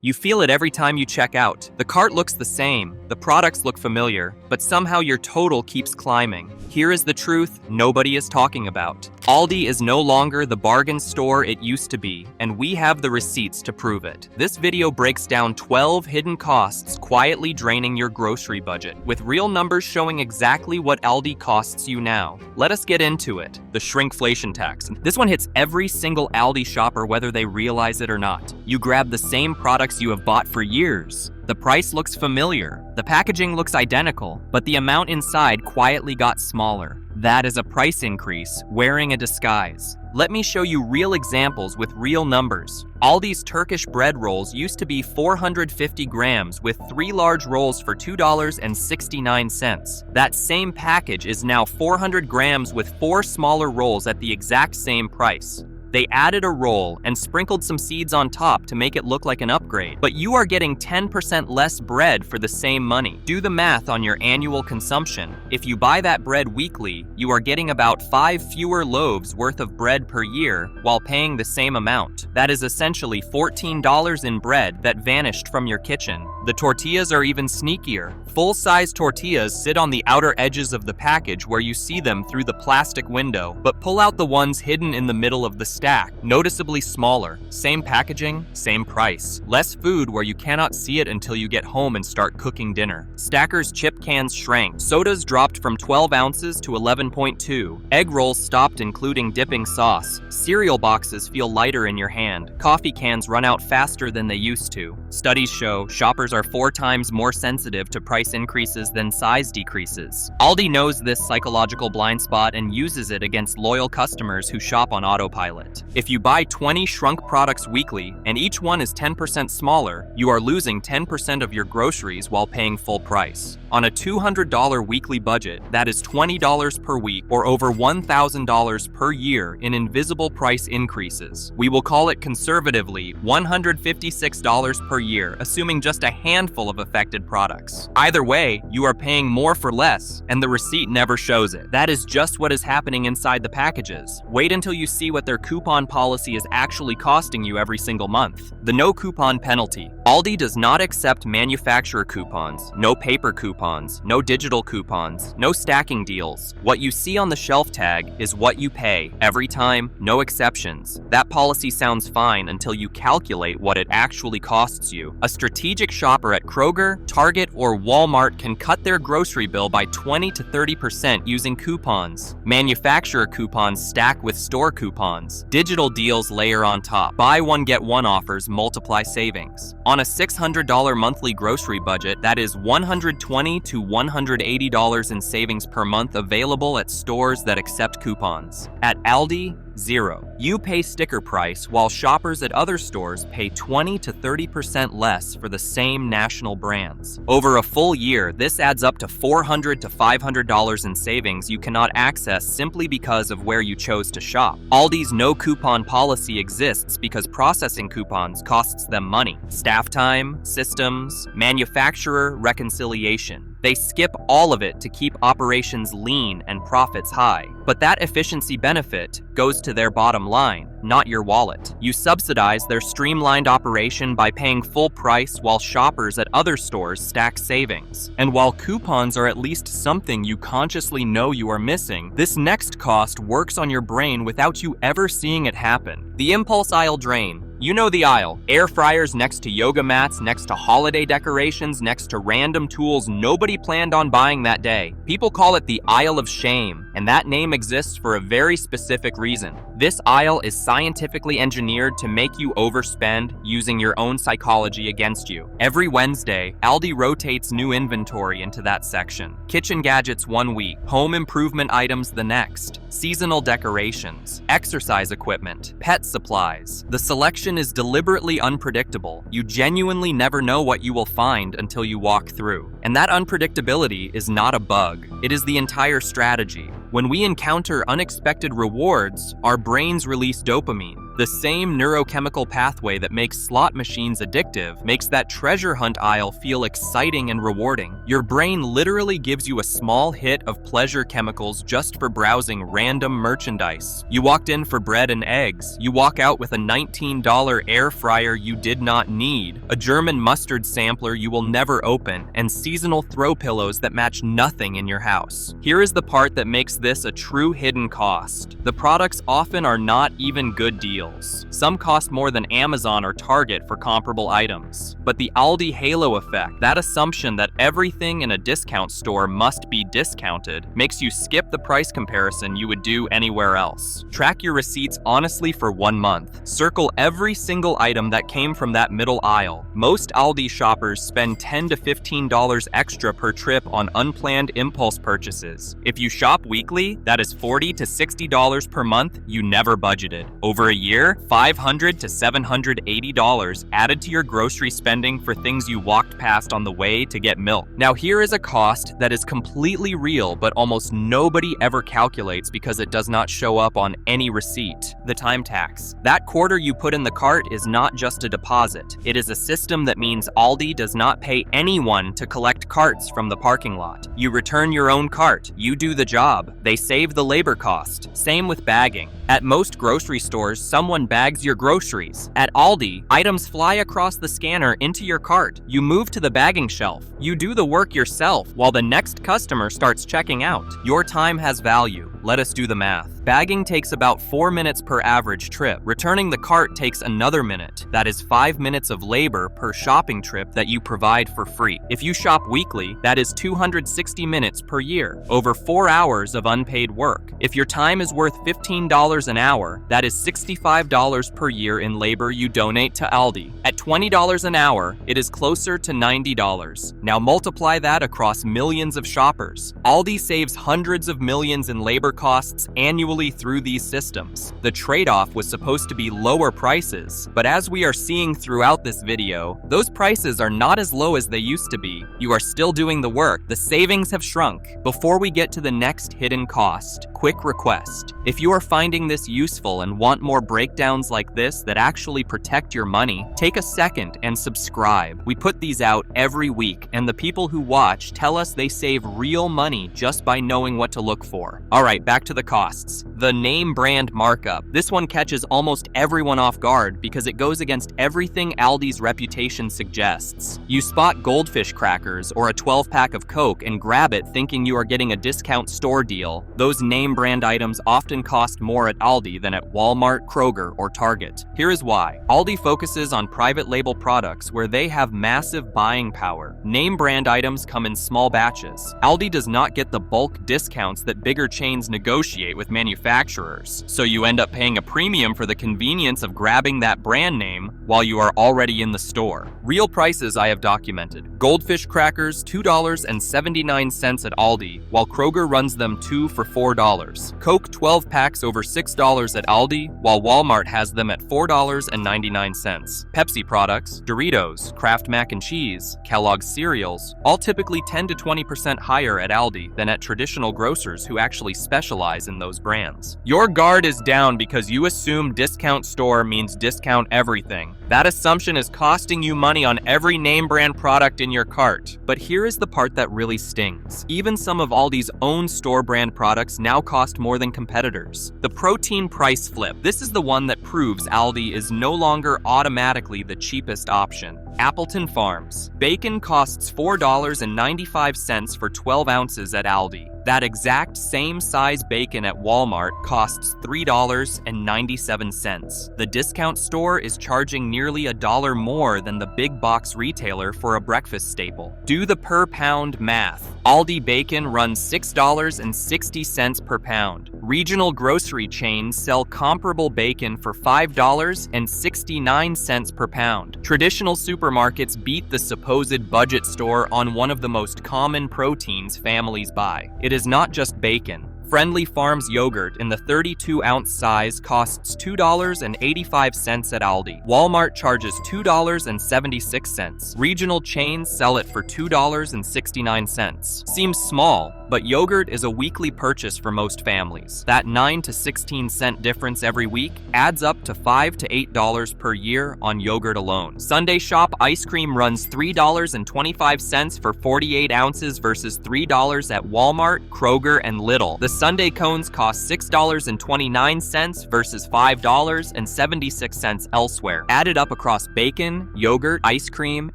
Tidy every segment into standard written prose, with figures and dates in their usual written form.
You feel it every time you check out. The cart looks the same, the products look familiar, but somehow your total keeps climbing. Here is the truth nobody is talking about. Aldi is no longer the bargain store it used to be, and we have the receipts to prove it. This video breaks down 12 hidden costs quietly draining your grocery budget, with real numbers showing exactly what Aldi costs you now. Let us get into it. The shrinkflation tax. This one hits every single Aldi shopper whether they realize it or not. You grab the same products you have bought for years. The price looks familiar, the packaging looks identical, but the amount inside quietly got smaller. That is a price increase wearing a disguise. Let me show you real examples with real numbers. Aldi's Turkish bread rolls used to be 450 grams with 3 large rolls for $2.69. That same package is now 400 grams with 4 smaller rolls at the exact same price. They added a roll and sprinkled some seeds on top to make it look like an upgrade. But you are getting 10% less bread for the same money. Do the math on your annual consumption. If you buy that bread weekly, you are getting about 5 fewer loaves worth of bread per year while paying the same amount. That is essentially $14 in bread that vanished from your kitchen. The tortillas are even sneakier. Full-size tortillas sit on the outer edges of the package where you see them through the plastic window, but pull out the ones hidden in the middle of the stack, noticeably smaller. Same packaging, same price. Less food where you cannot see it until you get home and start cooking dinner. Stackers' chip cans shrank. Sodas dropped from 12 ounces to 11.2. Egg rolls stopped including dipping sauce. Cereal boxes feel lighter in your hand. Coffee cans run out faster than they used to. Studies show shoppers are 4 times more sensitive to price increases than size decreases. Aldi knows this psychological blind spot and uses it against loyal customers who shop on autopilot. If you buy 20 shrunk products weekly and each one is 10% smaller, you are losing 10% of your groceries while paying full price. On a $200 weekly budget, that is $20 per week or over $1,000 per year in invisible price increases. We will call it conservatively $156 per year, assuming just a handful of affected products. Either way, you are paying more for less, and the receipt never shows it. That is just what is happening inside the packages. Wait until you see what their coupon policy is actually costing you every single month. The no coupon penalty. Aldi does not accept manufacturer coupons, no paper coupons, no digital coupons, no stacking deals. What you see on the shelf tag is what you pay, every time, no exceptions. That policy sounds fine until you calculate what it actually costs you. A strategic shopper at Kroger, Target, or Walmart can cut their grocery bill by 20 to 30% using coupons. Manufacturer coupons stack with store coupons. Digital deals layer on top. Buy one get one offers multiply savings. On a $600 monthly grocery budget, that is $120 to $180 in savings per month available at stores that accept coupons. At Aldi, 0. You pay sticker price while shoppers at other stores pay 20 to 30% less for the same national brands. Over a full year, this adds up to $400 to $500 in savings you cannot access simply because of where you chose to shop. Aldi's no coupon policy exists because processing coupons costs them money. Staff time, systems, manufacturer reconciliation. They skip all of it to keep operations lean and profits high. But that efficiency benefit goes to their bottom line, not your wallet. You subsidize their streamlined operation by paying full price while shoppers at other stores stack savings. And while coupons are at least something you consciously know you are missing, this next cost works on your brain without you ever seeing it happen. The impulse aisle drain. You know the aisle. Air fryers next to yoga mats, next to holiday decorations, next to random tools nobody planned on buying that day. People call it the aisle of shame, and that name exists for a very specific reason. This aisle is scientifically engineered to make you overspend using your own psychology against you. Every Wednesday, Aldi rotates new inventory into that section. Kitchen gadgets one week, home improvement items the next, seasonal decorations, exercise equipment, pet supplies. The selection is deliberately unpredictable. You genuinely never know what you will find until you walk through. And that unpredictability is not a bug. It is the entire strategy. When we encounter unexpected rewards, our brains release dopamine. The same neurochemical pathway that makes slot machines addictive makes that treasure hunt aisle feel exciting and rewarding. Your brain literally gives you a small hit of pleasure chemicals just for browsing random merchandise. You walked in for bread and eggs. You walk out with a $19 air fryer you did not need, a German mustard sampler you will never open, and seasonal throw pillows that match nothing in your house. Here is the part that makes this a true hidden cost. The products often are not even good deals. Some cost more than Amazon or Target for comparable items. But the Aldi halo effect, that assumption that everything in a discount store must be discounted, makes you skip the price comparison you would do anywhere else. Track your receipts honestly for 1 month. Circle every single item that came from that middle aisle. Most Aldi shoppers spend $10 to $15 extra per trip on unplanned impulse purchases. If you shop weekly, that is $40 to $60 per month you never budgeted. Over a year, $500 to $780 added to your grocery spending for things you walked past on the way to get milk. Now here is a cost that is completely real, but almost nobody ever calculates because it does not show up on any receipt. The time tax. That quarter you put in the cart is not just a deposit. It is a system that means Aldi does not pay anyone to collect carts from the parking lot. You return your own cart. You do the job. They save the labor cost. Same with bagging. At most grocery stores, someone bags your groceries. At Aldi, items fly across the scanner into your cart. You move to the bagging shelf. You do the work yourself while the next customer starts checking out. Your time has value. Let us do the math. Bagging takes about 4 minutes per average trip. Returning the cart takes another minute. That is 5 minutes of labor per shopping trip that you provide for free. If you shop weekly, that is 260 minutes per year, over 4 hours of unpaid work. If your time is worth $15 an hour, that is $65 per year in labor you donate to Aldi. At $20 an hour, it is closer to $90. Now multiply that across millions of shoppers. Aldi saves hundreds of millions in labor costs annually through these systems. The trade-off was supposed to be lower prices, but as we are seeing throughout this video, those prices are not as low as they used to be. You are still doing the work. The savings have shrunk. Before we get to the next hidden cost, quick request. If you are finding this useful and want more breakdowns like this that actually protect your money, take a second and subscribe. We put these out every week, and the people who watch tell us they save real money just by knowing what to look for. All right, back to the costs. The name brand markup. This one catches almost everyone off guard because it goes against everything Aldi's reputation suggests. You spot goldfish crackers or a 12-pack of Coke and grab it thinking you are getting a discount store deal. Those name brand items often cost more at Aldi than at Walmart, Kroger, or Target. Here is why. Aldi focuses on private label products where they have massive buying power. Name brand items come in small batches. Aldi does not get the bulk discounts that bigger chains negotiate with manufacturers, so you end up paying a premium for the convenience of grabbing that brand name while you are already in the store. Real prices I have documented. Goldfish crackers, $2.79 at Aldi, while Kroger runs them 2 for $4. Coke 12 packs over $6 at Aldi, while Walmart has them at $4.99. Pepsi products, Doritos, Kraft mac and cheese, Kellogg's cereals, all typically 10 to 20% higher at Aldi than at traditional grocers who actually specialize in those brands. Your guard is down because you assume discount store means discount everything. That assumption is costing you money on every name brand product in your cart. But here is the part that really stings. Even some of Aldi's own store brand products now cost more than competitors. The protein price flip. This is the one that proves Aldi is no longer automatically the cheapest option. Appleton Farms. Bacon costs $4.95 for 12 ounces at Aldi. That exact same size bacon at Walmart costs $3.97. The discount store is charging nearly $1 more than the big box retailer for a breakfast staple. Do the per pound math. Aldi bacon runs $6.60 per pound. Regional grocery chains sell comparable bacon for $5.69 per pound. Traditional supermarkets beat the supposed budget store on one of the most common proteins families buy. It is not just bacon. Friendly Farms yogurt in the 32-ounce size costs $2.85 at Aldi. Walmart charges $2.76. Regional chains sell it for $2.69. Seems small, But yogurt is a weekly purchase for most families. That 9 to 16 cent difference every week adds up to $5 to $8 per year on yogurt alone. Sunday shop ice cream runs $3.25 for 48 ounces versus $3 at Walmart, Kroger, and Lidl. The Sunday cones cost $6.29 versus $5.76 elsewhere. Added up across bacon, yogurt, ice cream,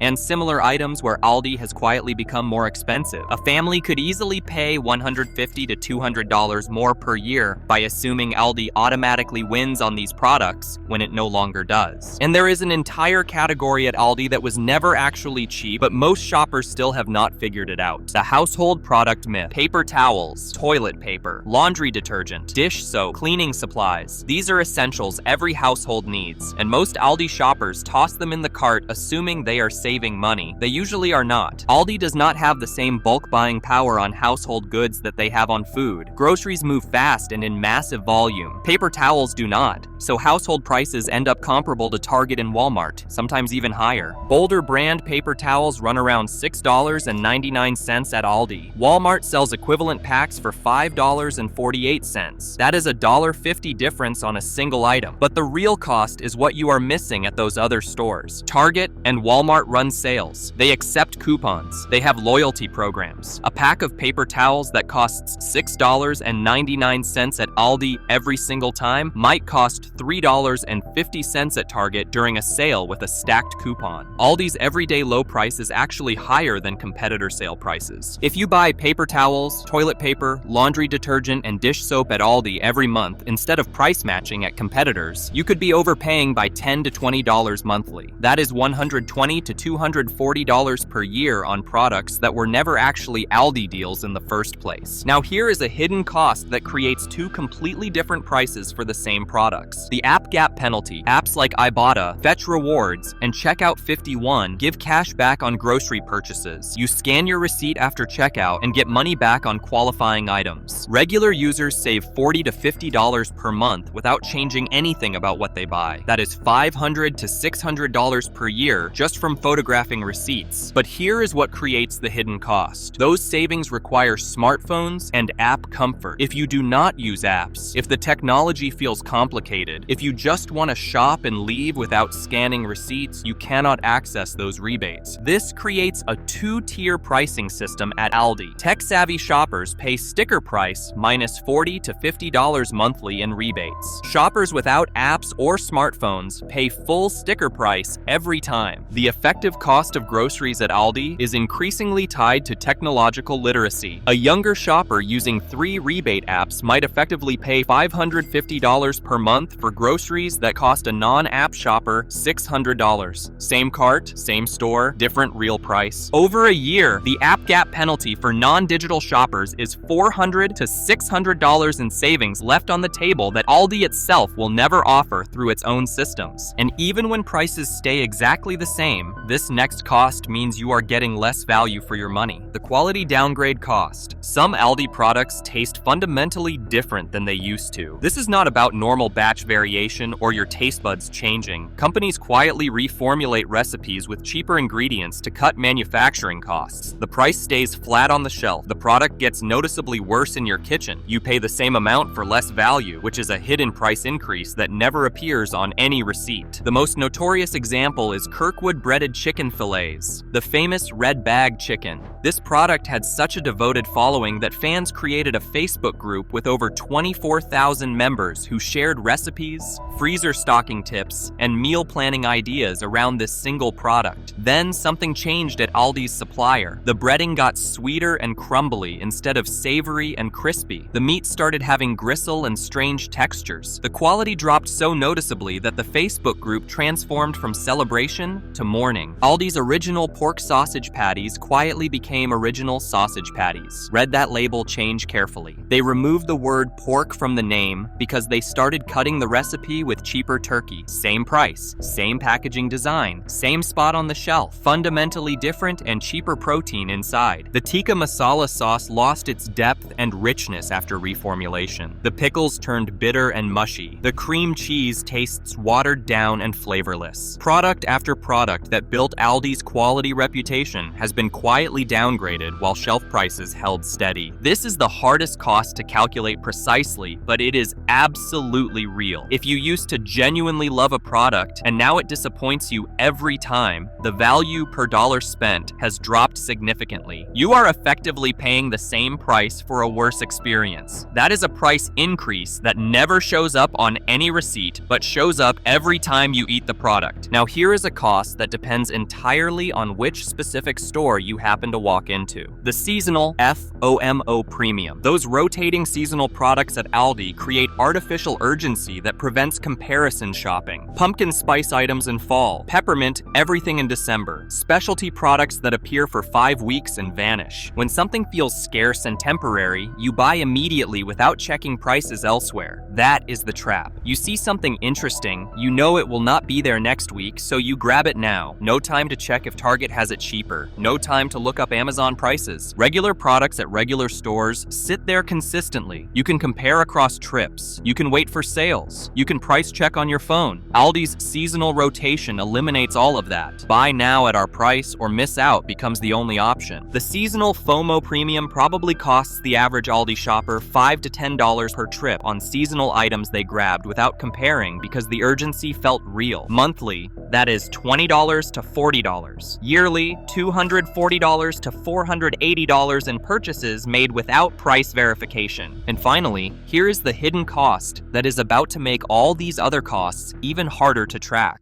and similar items where Aldi has quietly become more expensive. A family could easily pay $150 to $200 more per year by assuming Aldi automatically wins on these products when it no longer does. And there is an entire category at Aldi that was never actually cheap, but most shoppers still have not figured it out. The household product myth. Paper towels, toilet paper, laundry detergent, dish soap, cleaning supplies. These are essentials every household needs, and most Aldi shoppers toss them in the cart assuming they are saving money. They usually are not. Aldi does not have the same bulk buying power on household goods that they have on food. Groceries move fast and in massive volume. Paper towels do not, so household prices end up comparable to Target and Walmart, sometimes even higher. Boulder brand paper towels run around $6.99 at Aldi. Walmart sells equivalent packs for $5.48. That is a $1.50 difference on a single item. But the real cost is what you are missing at those other stores. Target and Walmart run sales. They accept coupons. They have loyalty programs. A pack of paper towels that costs $6.99 at Aldi every single time might cost $3.50 at Target during a sale with a stacked coupon. Aldi's everyday low price is actually higher than competitor sale prices. If you buy paper towels, toilet paper, laundry detergent, and dish soap at Aldi every month instead of price matching at competitors, you could be overpaying by $10 to $20 monthly. That is $120 to $240 per year on products that were never actually Aldi deals in the first place. Now here is a hidden cost that creates two completely different prices for the same products. The app gap penalty. Apps like Ibotta, Fetch Rewards, and Checkout 51 give cash back on grocery purchases. You scan your receipt after checkout and get money back on qualifying items. Regular users save $40 to $50 per month without changing anything about what they buy. That is $500 to $600 per year just from photographing receipts. But here is what creates the hidden cost. Those savings require smartphones and app comfort. If you do not use apps, if the technology feels complicated, if you just want to shop and leave without scanning receipts, you cannot access those rebates. This creates a two-tier pricing system at Aldi. Tech-savvy shoppers pay sticker price minus $40 to $50 monthly in rebates. Shoppers without apps or smartphones pay full sticker price every time. The effective cost of groceries at Aldi is increasingly tied to technological literacy. A younger shopper using 3 rebate apps might effectively pay $550 per month for groceries that cost a non-app shopper $600. Same cart, same store, different real price. Over a year, the app gap penalty for non-digital shoppers is $400 to $600 in savings left on the table that Aldi itself will never offer through its own systems. And even when prices stay exactly the same, this next cost means you are getting less value for your money. The quality downgrade cost. Some Aldi products taste fundamentally different than they used to. This is not about normal batch variation or your taste buds changing. Companies quietly reformulate recipes with cheaper ingredients to cut manufacturing costs. The price stays flat on the shelf. The product gets noticeably worse in your kitchen. You pay the same amount for less value, which is a hidden price increase that never appears on any receipt. The most notorious example is Kirkwood breaded chicken fillets, the famous red bag chicken. This product had such a devoted following that fans created a Facebook group with over 24,000 members who shared recipes, freezer stocking tips, and meal planning ideas around this single product. Then something changed at Aldi's supplier. The breading got sweeter and crumbly instead of savory and crispy. The meat started having gristle and strange textures. The quality dropped so noticeably that the Facebook group transformed from celebration to mourning. Aldi's original pork sausage patties quietly became original sausage patties. Read that label change carefully. They removed the word pork from the name because they started cutting the recipe with cheaper turkey. Same price, same packaging design, same spot on the shelf, fundamentally different and cheaper protein inside. The tikka masala sauce lost its depth and richness after reformulation. The pickles turned bitter and mushy. The cream cheese tastes watered down and flavorless. Product after product that built Aldi's quality reputation has been quietly downgraded while shelf prices held steady. This is the hardest cost to calculate precisely, but it is absolutely real. If you used to genuinely love a product and now it disappoints you every time, the value per dollar spent has dropped significantly. You are effectively paying the same price for a worse experience. That is a price increase that never shows up on any receipt, but shows up every time you eat the product. Now, here is a cost that depends entirely on which specific store you happen to walk into. The seasonal FOMO premium. Those rotating seasonal products at Aldi create artificial urgency that prevents comparison shopping. Pumpkin spice items in fall, peppermint everything in December, specialty products that appear for 5 weeks and vanish. When something feels scarce and temporary, you buy immediately without checking prices elsewhere. That is the trap. You see something interesting, you know it will not be there next week, so you grab it now. No time to check if Target has it cheaper. No time to look up Amazon prices. Regular products at regular stores sit there consistently. You can compare across trips. You can wait for sales. You can price check on your phone. Aldi's seasonal rotation eliminates all of that. Buy now at our price or miss out becomes the only option. The seasonal FOMO premium probably costs the average Aldi shopper $5 to $10 per trip on seasonal items they grabbed without comparing because the urgency felt real. Monthly, that is $20 to $40. Yearly, $240 to $480 in purchases made without price verification. And finally, here is the hidden cost that is about to make all these other costs even harder to track.